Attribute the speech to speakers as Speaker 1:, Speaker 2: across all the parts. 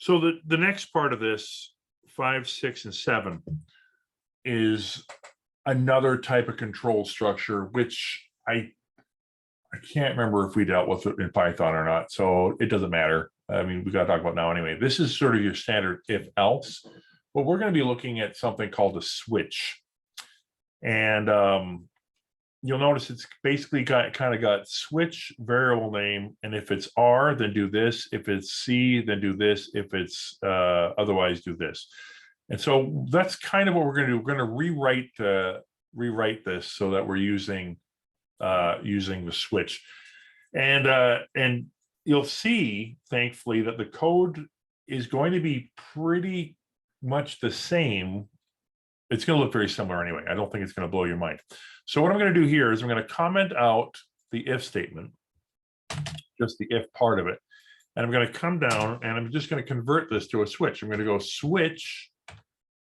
Speaker 1: So the next part of this, 5, 6, and 7, is another type of control structure, which I can't remember if we dealt with it in Python or not. So it doesn't matter. I mean, we got to talk about now anyway. This is sort of your standard if else, but we're going to be looking at something called a switch. And you'll notice it's basically got switch variable name. And if it's R, then do this. If it's C, then do this. If it's otherwise, do this. And so that's kind of what we're going to do. We're going to rewrite this so that we're using the switch. And you'll see, thankfully, that the code is going to be pretty much the same. It's going to look very similar anyway. I don't think it's going to blow your mind. So what I'm going to do here is I'm going to comment out the if statement, just the if part of it. And I'm going to come down and I'm just going to convert this to a switch. I'm going to go switch,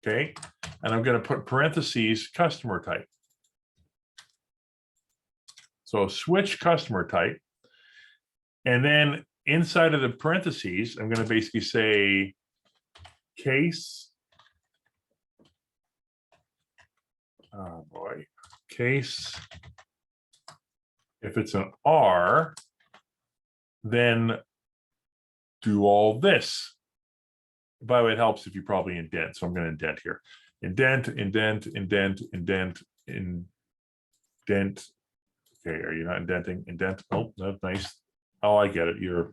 Speaker 1: okay? And I'm going to put parentheses customer type. So switch customer type. And then inside of the parentheses, I'm going to basically say case. Oh boy, case. If it's an R, then do all this. By the way, it helps if you probably indent. So I'm going to indent here. Indent, indent, indent, indent, indent. Okay, are you not indenting? Indent. Oh, that's nice. Oh, I get it. You're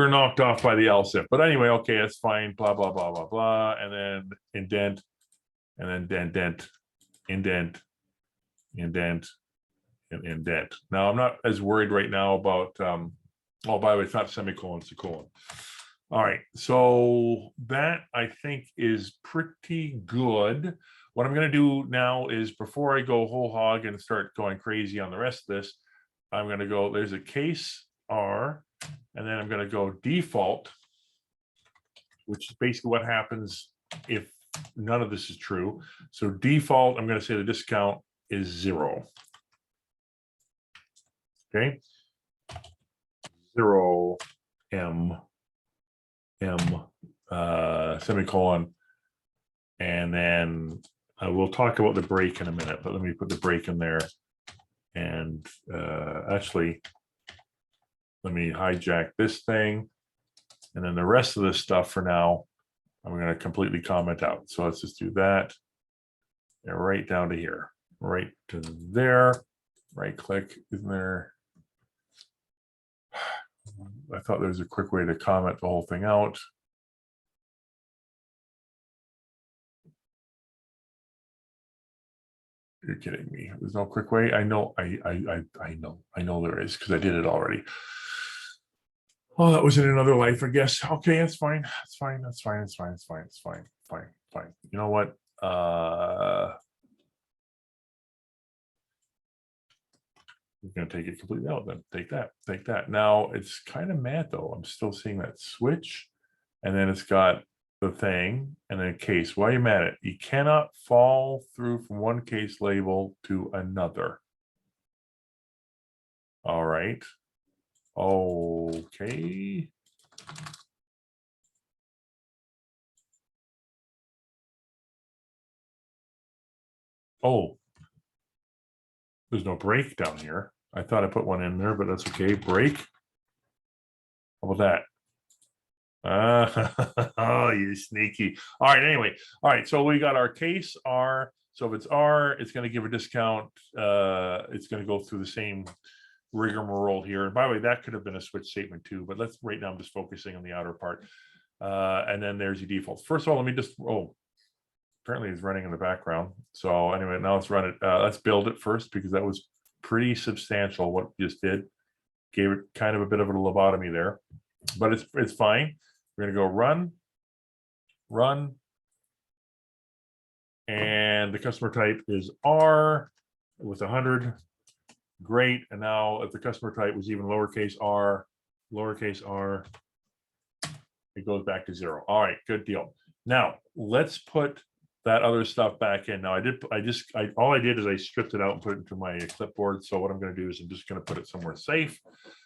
Speaker 1: knocked off by the else if. But anyway, okay, that's fine. Blah, blah, blah, blah, blah. And then indent, and then indent, indent, indent, and indent. Now, I'm not as worried right now about, oh, by the way, it's not semicolon, it's a colon. All right, so that I think is pretty good. What I'm going to do now is before I go whole hog and start going crazy on the rest of this, I'm going to go, there's a case R, and then I'm going to go default, which is basically what happens if none of this is true. So default, I'm going to say the discount is 0. Okay. 0 M semicolon. And then we'll talk about the break in a minute, but let me put the break in there. And actually, let me hijack this thing. And then the rest of this stuff for now, I'm going to completely comment out. So let's just do that. And right down to here, right to there, right click in there. I thought there was a quick way to comment the whole thing out. You're kidding me. There's no quick way. I know, I know there is because I did it already. Oh, that was in another life, I guess. Okay, that's fine. That's fine. That's fine. It's fine. It's fine. It's fine. Fine. Fine. You know what? We're going to take it completely out then. Take that. Take that. Now, it's kind of mad, though. I'm still seeing that switch. And then it's got the thing and then case. Why are you mad at it? You cannot fall through from one case label to another. All right. Okay. Oh, there's no break down here. I thought I put one in there, but that's okay. Break. How about that? Oh, you sneaky. All right, anyway. All right, so we got our case R. So if it's R, it's going to give a discount. It's going to go through the same rigmarole here. And by the way, that could have been a switch statement too, but let's right now I'm just focusing on the outer part. And then there's your defaults. First of all, let me just, apparently it's running in the background. So anyway, now let's run it. Let's build it first because that was pretty substantial what we just did. Gave it kind of a bit of a lobotomy there, but it's fine. We're gonna go run, and the customer type is R with 100. Great. And now if the customer type was even lowercase r, it goes back to 0. All right, good deal. Now let's put that other stuff back in. Now all I did is I stripped it out and put it into my clipboard. So what I'm going to do is I'm just going to put it somewhere safe.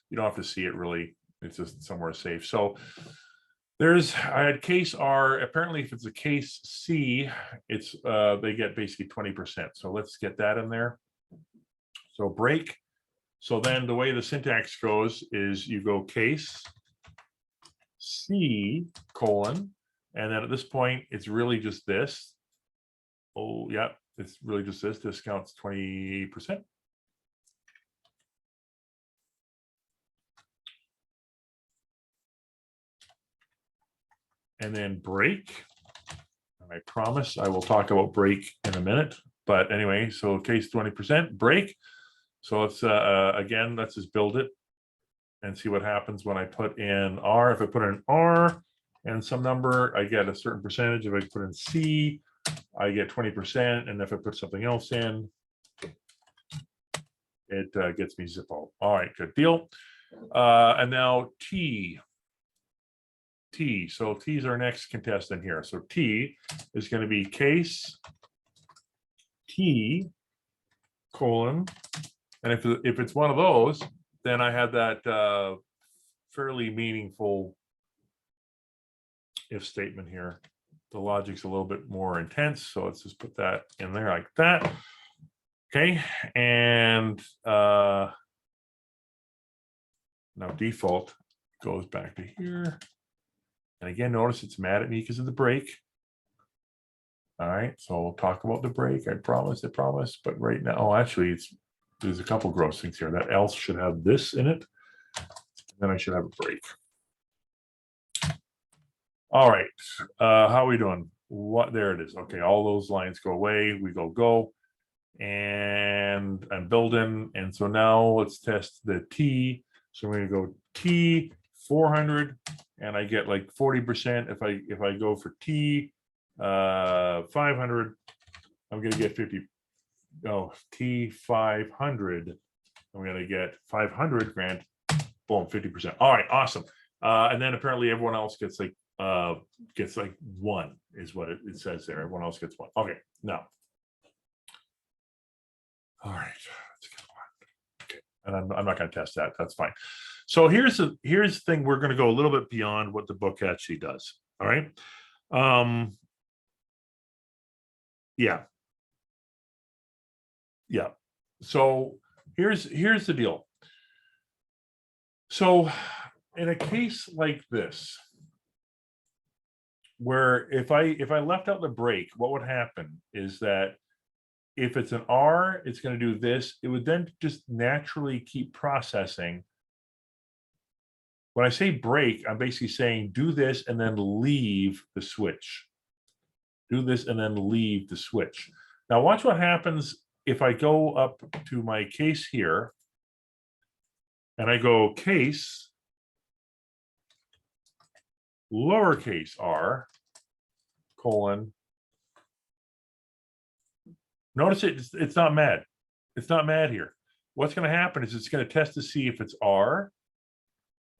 Speaker 1: You don't have to see it really. It's just somewhere safe. So I had case R. Apparently, if it's a case C, it's they get basically 20%. So let's get that in there. So break. So then the way the syntax goes is you go case C colon, and then at this point, it's really just this. Oh, yeah, it's really just this. Discounts 20%. And then break. And I promise I will talk about break in a minute. But anyway, so case 20%, break. So let's, again, let's just build it and see what happens when I put in R. If I put in R and some number, I get a certain percentage. If I put in C, I get 20%. And if I put something else in, it gets me Zippo. All right, good deal. And now T. So T is our next contestant here. So T is going to be case T colon. And if it's one of those, then I have that fairly meaningful if statement here. The logic's a little bit more intense. So let's just put that in there like that. Okay. And now default goes back to here. And again, notice it's mad at me because of the break. All right, so we'll talk about the break. I promise. But right now, oh, actually, there's a couple gross things here. That else should have this in it. And then I should have a break. All right, how are we doing? There it is. Okay, all those lines go away. We go. And I'm building. And so now let's test the T. So I'm going to go T 400, and I get like 40%. If I go for T 500, I'm going to get 50. Oh, T 500, I'm going to get 500 grand. Boom, 50%. All right, awesome. And then apparently everyone else gets like one is what it says there. Everyone else gets one. Okay, now. All right, let's get one. Okay, and I'm not going to test that. That's fine. So here's the thing. We're going to go a little bit beyond what the book actually does. All right. Yeah. So here's the deal. So in a case like this, where if I left out the break, what would happen is that if it's an R, it's going to do this. It would then just naturally keep processing. When I say break, I'm basically saying do this and then leave the switch. Do this and then leave the switch. Now watch what happens if I go up to my case here and I go case lowercase r colon. Notice it's not mad. It's not mad here. What's going to happen is it's going to test to see if it's R.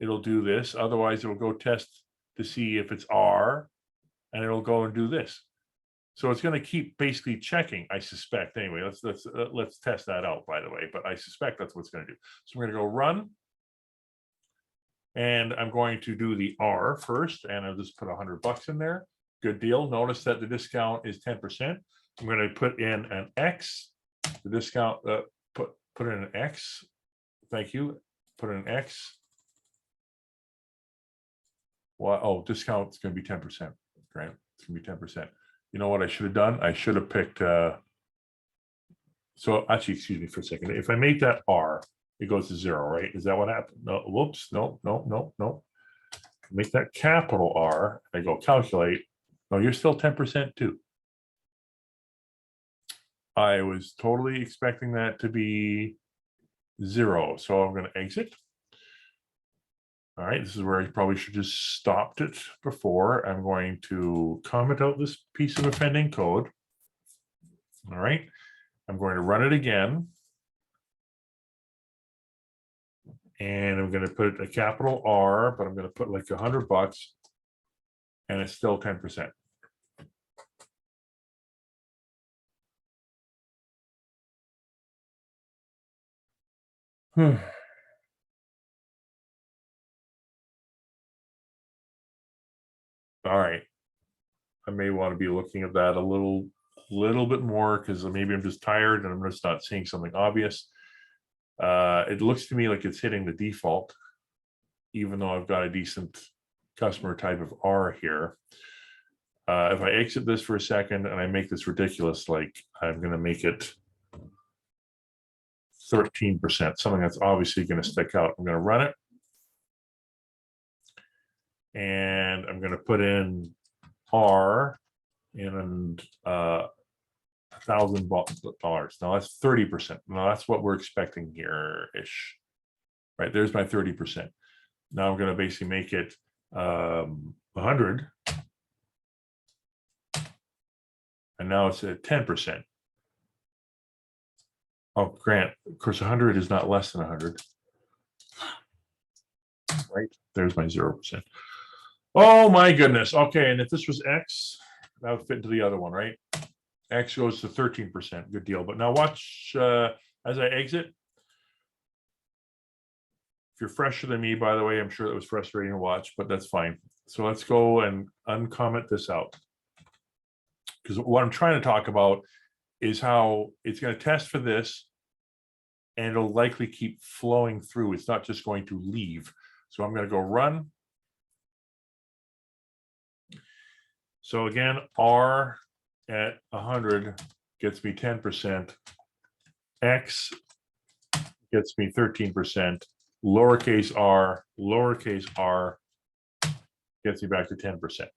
Speaker 1: It'll do this. Otherwise, it'll go test to see if it's R, and it'll go and do this. So it's going to keep basically checking, I suspect. Anyway, let's test that out, by the way. But I suspect that's what it's going to do. So we're going to go run. And I'm going to do the R first, and I'll just put $100 in there. Good deal. Notice that the discount is 10%. I'm going to put in an X. The discount, put in an X. Thank you. Put in an X. Well, oh, discount is going to be 10%. Right? It's going to be 10%. You know what I should have done? I should have picked. So actually, excuse me for a second. If I make that R, it goes to 0, right? Is that what happened? No, whoops, no. Make that capital R. I go calculate. No, you're still 10% too. I was totally expecting that to be 0. So I'm going to exit. All right, this is where I probably should just stopped it before. I'm going to comment out this piece of offending code. All right, I'm going to run it again. And I'm going to put a capital R, but I'm going to put like $100, and it's still 10%. All right. I may want to be looking at that a little bit more because maybe I'm just tired and I'm just not seeing something obvious. It looks to me like it's hitting the default, even though I've got a decent customer type of R here. If I exit this for a second and I make this ridiculous, like I'm going to make it 13%, something that's obviously going to stick out. I'm going to run it. And I'm going to put in R and $1,000. Now that's 30%. Now that's what we're expecting here-ish. Right, there's my 30%. Now I'm going to basically make it 100. And now it's at 10%. Oh, Grant, of course, 100 is not less than 100. Right, there's my 0%. Oh my goodness. Okay, and if this was X, that would fit into the other one, right? X goes to 13%. Good deal. But now watch as I exit. If you're fresher than me, by the way, I'm sure that was frustrating to watch, but that's fine. So let's go and uncomment this out. Because what I'm trying to talk about is how it's going to test for this and it'll likely keep flowing through. It's not just going to leave. So I'm going to go run. So again, R at 100 gets me 10%. X gets me 13%. Lowercase r gets me back to 10%.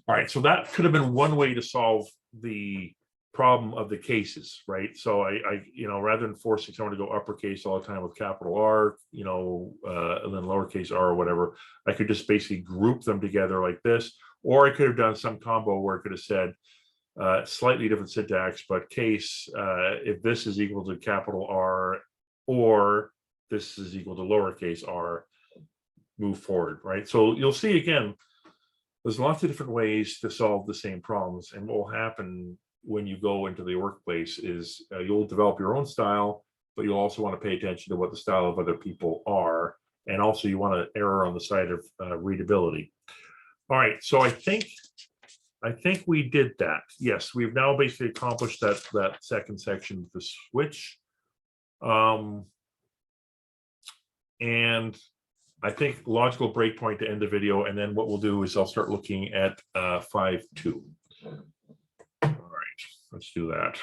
Speaker 1: All right, so that could have been one way to solve the problem of the cases, right? So I rather than forcing someone to go uppercase all the time with capital R, and then lowercase r or whatever, I could just basically group them together like this. Or I could have done some combo where I could have said slightly different syntax, but case, if this is equal to capital R or this is equal to lowercase r, move forward, right? So you'll see again, there's lots of different ways to solve the same problems. And what will happen when you go into the workplace is you'll develop your own style, but you'll also want to pay attention to what the style of other people are. And also you want to err on the side of readability. All right, so I think we did that. Yes, we've now basically accomplished that second section of the switch. And I think logical breakpoint to end the video, and then what we'll do is I'll start looking at 5.2. All right, let's do that.